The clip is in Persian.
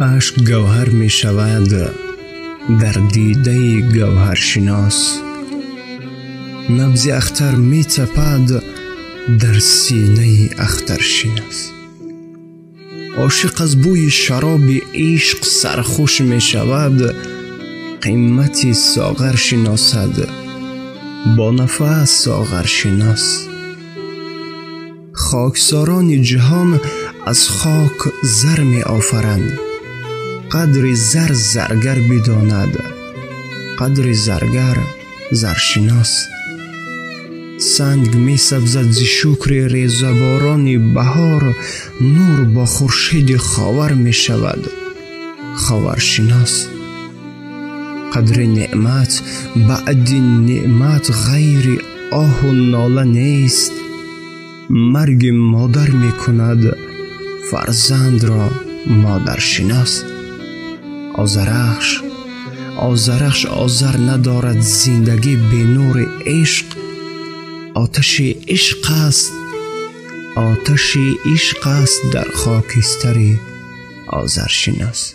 اشک گوهر می شود در دیده گوهرشناس، نبض اختر می تپد در سینه اخترشناس. عاشق از بوی شراب عشق سرخوش می شود، قیمت ساغر شناسد با نفس ساغر شناس. خاکساران جهان از خاک زر می آفرند، قدر زر زرگر بداند، قدر زرگر زرشناس. سنگ می سبزد ز شکر ریزباران بهار، نور با خورشید خاور می شود خاورشناس. قدر نعمت بعد نعمت غیر آه و ناله نیست، مرگ مادر می کند فرزند را مادرشناس. آذرخش آذر ندارد زندگی به نور عشق، آتش عشق است در خاکستر آذرشناس.